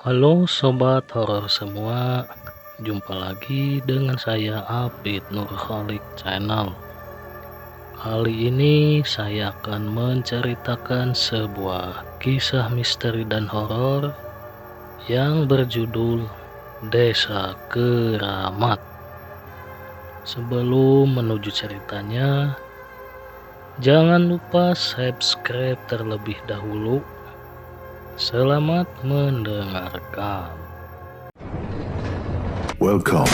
Halo sobat horor semua, jumpa lagi dengan saya Apit Nurholik Channel. Kali ini saya akan menceritakan sebuah kisah misteri dan horor yang berjudul Desa Keramat. Sebelum menuju ceritanya, jangan lupa subscribe terlebih dahulu. Selamat mendengarkan. Welcome.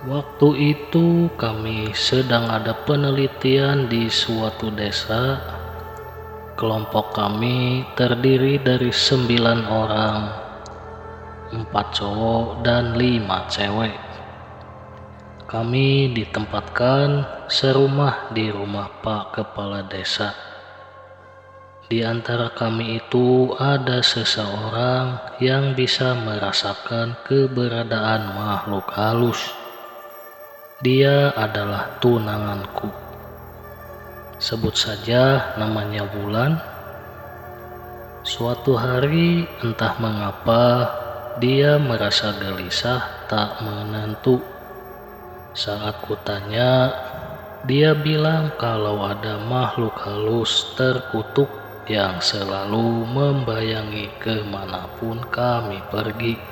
Waktu itu kami sedang ada penelitian di suatu desa. Kelompok kami terdiri dari 9 orang, 4 cowok dan 5 cewek. Kami ditempatkan serumah di rumah Pak Kepala Desa. Di antara kami itu ada seseorang yang bisa merasakan keberadaan makhluk halus. Dia adalah tunanganku. Sebut saja namanya Bulan. Suatu hari entah mengapa dia merasa gelisah tak menentu. Saat kutanya, dia bilang kalau ada makhluk halus terkutuk yang selalu membayangi kemanapun kami pergi.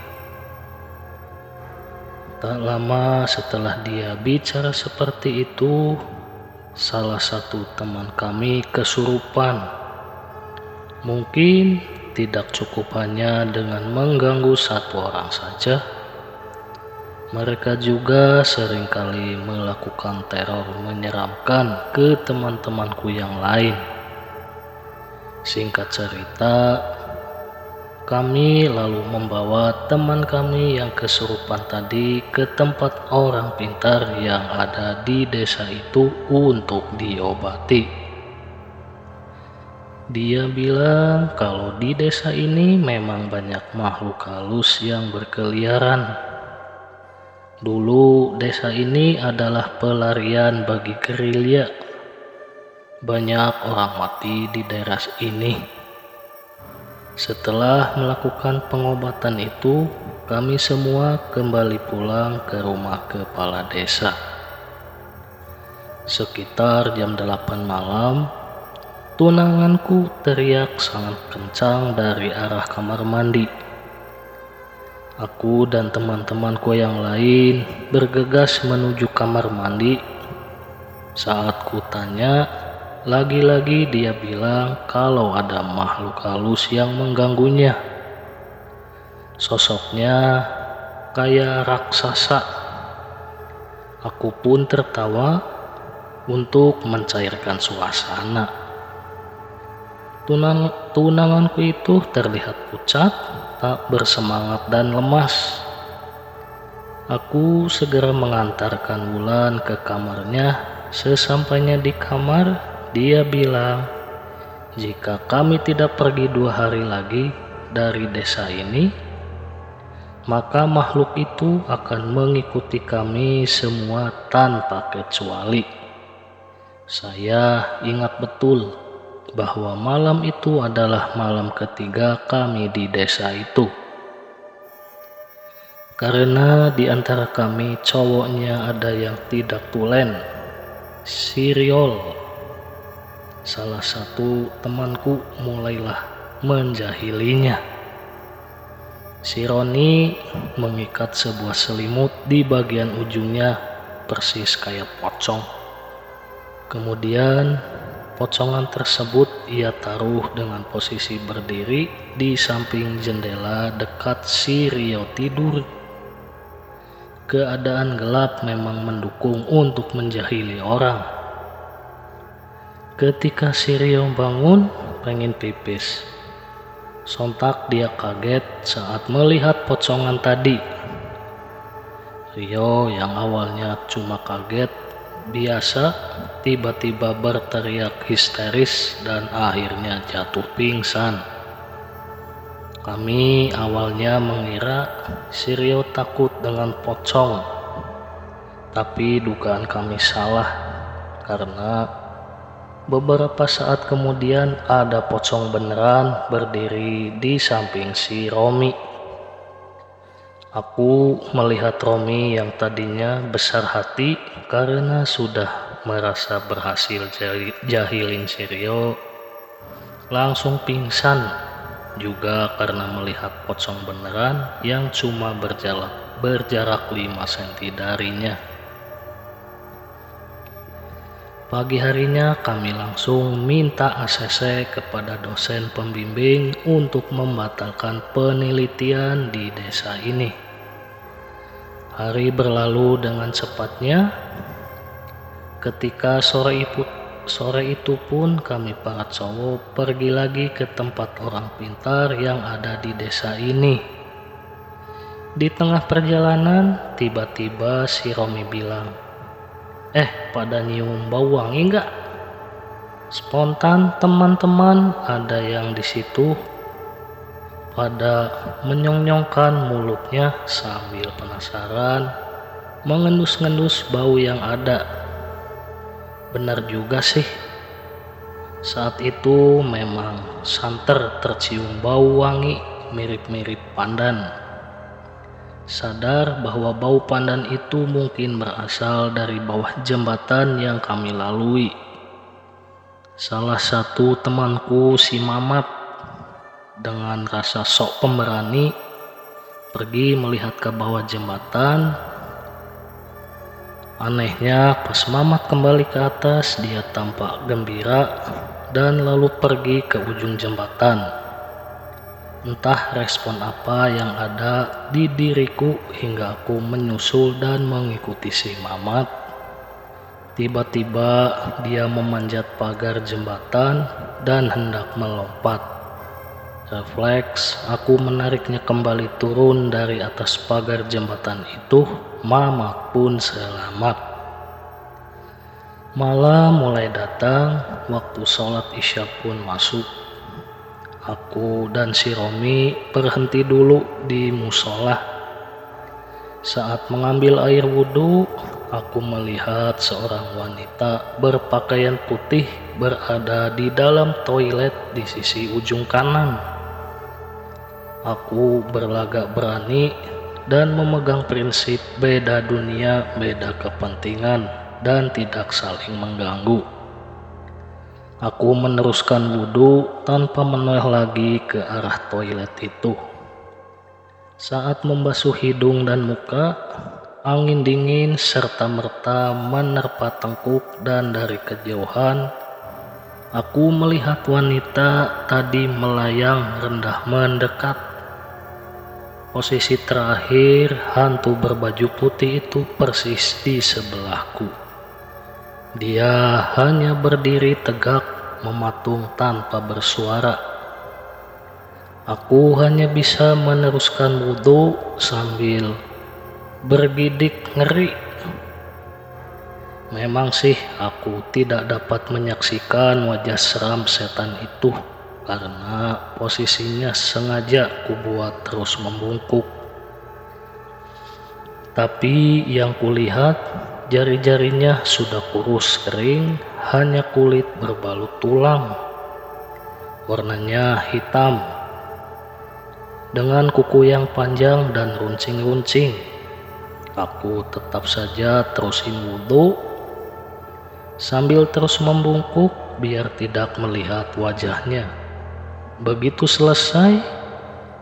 Tak lama setelah dia bicara seperti itu, salah satu teman kami kesurupan. Mungkin tidak cukup hanya dengan mengganggu satu orang saja. Mereka juga seringkali melakukan teror menyeramkan ke teman-temanku yang lain. Singkat cerita, kami lalu membawa teman kami yang kesurupan tadi ke tempat orang pintar yang ada di desa itu untuk diobati. Dia bilang kalau di desa ini memang banyak makhluk halus yang berkeliaran. Dulu desa ini adalah pelarian bagi gerilya. Banyak orang mati di daerah ini. Setelah melakukan pengobatan itu, kami semua kembali pulang ke rumah kepala desa. Sekitar jam 8 malam, tunanganku teriak sangat kencang dari arah kamar mandi. Aku dan teman-temanku yang lain bergegas menuju kamar mandi. Saat kutanya, lagi-lagi dia bilang kalau ada makhluk halus yang mengganggunya. Sosoknya kayak raksasa. Aku pun tertawa untuk mencairkan suasana. Tunanganku itu terlihat pucat, tak bersemangat dan lemas. Aku segera mengantarkan Wulan ke kamarnya. Sesampainya di kamar, dia bilang, jika kami tidak pergi 2 hari lagi dari desa ini, maka makhluk itu akan mengikuti kami semua tanpa kecuali. Saya ingat betul bahwa malam itu adalah malam ketiga kami di desa itu. Karena di antara kami cowoknya ada yang tidak tulen, Siriol, salah satu temanku mulailah menjahilinya. Si Roni mengikat sebuah selimut di bagian ujungnya persis kayak pocong. Kemudian pocongan tersebut ia taruh dengan posisi berdiri di samping jendela dekat si Rio tidur. Keadaan gelap memang mendukung untuk menjahili orang. Ketika si Rio bangun pengen pipis, sontak dia kaget saat melihat pocongan tadi. Rio yang awalnya cuma kaget biasa, tiba-tiba berteriak histeris dan akhirnya jatuh pingsan. Kami awalnya mengira si Rio takut dengan pocong, tapi dugaan kami salah karena beberapa saat kemudian ada pocong beneran berdiri di samping si Romi. Aku melihat Romi yang tadinya besar hati karena sudah merasa berhasil jahilin si Rio, langsung pingsan juga karena melihat pocong beneran yang cuma berjarak 5 cm darinya. Pagi harinya kami langsung minta ACC kepada dosen pembimbing untuk membatalkan penelitian di desa ini. Hari berlalu dengan cepatnya. Ketika sore itu pun kami para cowok pergi lagi ke tempat orang pintar yang ada di desa ini. Di tengah perjalanan tiba-tiba si Romi bilang, pada nyium bau wangi enggak? Spontan teman-teman ada yang di situ pada menyong-nyongkan mulutnya sambil penasaran mengendus-ngendus bau yang ada. Benar juga sih, saat itu memang santer tercium bau wangi mirip-mirip pandan. Sadar bahwa bau pandan itu mungkin berasal dari bawah jembatan yang kami lalui. Salah satu temanku, si Mamat, dengan rasa sok pemberani pergi melihat ke bawah jembatan. Anehnya pas Mamat kembali ke atas, dia tampak gembira dan lalu pergi ke ujung jembatan. Entah respon apa yang ada di diriku hingga aku menyusul dan mengikuti si Mamat. Tiba-tiba dia memanjat pagar jembatan dan hendak melompat. Refleks, aku menariknya kembali turun dari atas pagar jembatan itu. Mamat pun selamat. Malam mulai datang, waktu sholat Isya pun masuk. Aku dan si Romi berhenti dulu di musola. Saat mengambil air wudhu, aku melihat seorang wanita berpakaian putih berada di dalam toilet di sisi ujung kanan. Aku berlagak berani dan memegang prinsip beda dunia, beda kepentingan, dan tidak saling mengganggu. Aku meneruskan wudhu tanpa menoleh lagi ke arah toilet itu. Saat membasuh hidung dan muka, angin dingin serta-merta menerpa tengkuk dan dari kejauhan aku melihat wanita tadi melayang rendah mendekat. Posisi terakhir hantu berbaju putih itu persis di sebelahku. Dia hanya berdiri tegak mematung tanpa bersuara. Aku hanya bisa meneruskan wudhu sambil bergidik ngeri. Memang sih aku tidak dapat menyaksikan wajah seram setan itu karena posisinya sengaja kubuat terus membungkuk. Tapi yang kulihat, jari-jarinya sudah kurus kering, hanya kulit berbalut tulang. Warnanya hitam, dengan kuku yang panjang dan runcing-runcing. Aku tetap saja terusin wudhu sambil terus membungkuk biar tidak melihat wajahnya. Begitu selesai,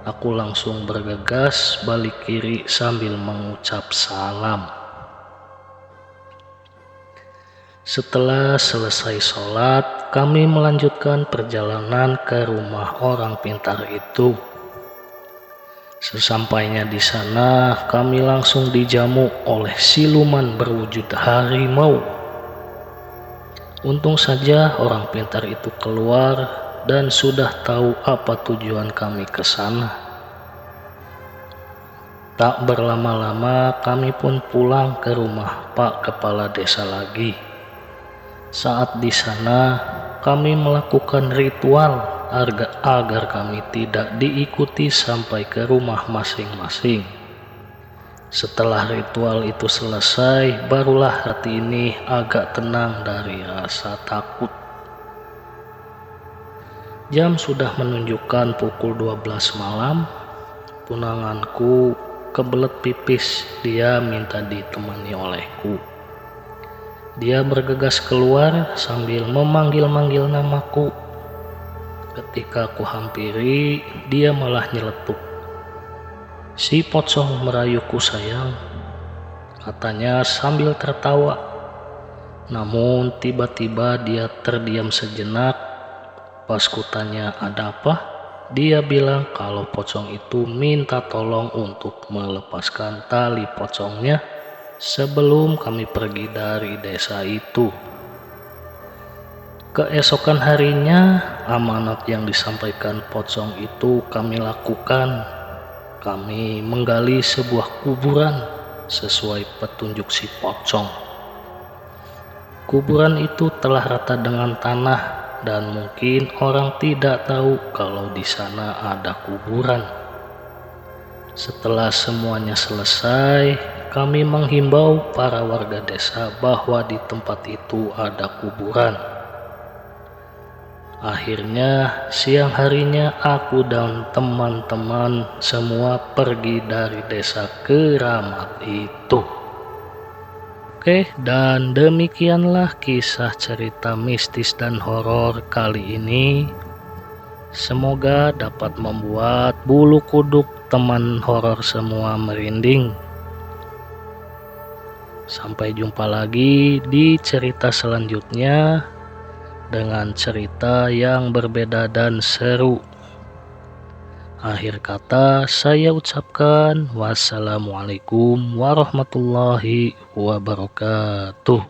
aku langsung bergegas balik kiri sambil mengucap salam. Setelah selesai sholat, kami melanjutkan perjalanan ke rumah orang pintar itu. Sesampainya di sana, kami langsung dijamu oleh siluman berwujud harimau. Untung saja orang pintar itu keluar dan sudah tahu apa tujuan kami ke sana. Tak berlama-lama kami pun pulang ke rumah Pak Kepala Desa lagi. Saat di sana kami melakukan ritual agar kami tidak diikuti sampai ke rumah masing-masing. Setelah ritual itu selesai, barulah hati ini agak tenang dari rasa takut. Jam sudah menunjukkan pukul 12 malam. Tunanganku kebelet pipis, dia minta ditemani olehku. Dia bergegas keluar sambil memanggil-manggil namaku. Ketika aku hampiri, dia malah nyeletuk. "Si pocong merayuku sayang," katanya sambil tertawa. Namun tiba-tiba dia terdiam sejenak. Pas kutanya ada apa, dia bilang kalau pocong itu minta tolong untuk melepaskan tali pocongnya sebelum kami pergi dari desa itu. Keesokan harinya, amanat yang disampaikan pocong itu kami lakukan. Kami menggali sebuah kuburan sesuai petunjuk si pocong. Kuburan itu telah rata dengan tanah dan mungkin orang tidak tahu kalau di sana ada kuburan. Setelah semuanya selesai, kami menghimbau para warga desa bahwa di tempat itu ada kuburan. Akhirnya siang harinya aku dan teman-teman semua pergi dari desa keramat itu. Oke, dan demikianlah kisah cerita mistis dan horor kali ini. Semoga dapat membuat bulu kuduk teman horor semua merinding. Sampai jumpa lagi di cerita selanjutnya dengan cerita yang berbeda dan seru. Akhir kata saya ucapkan wassalamualaikum warahmatullahi wabarakatuh.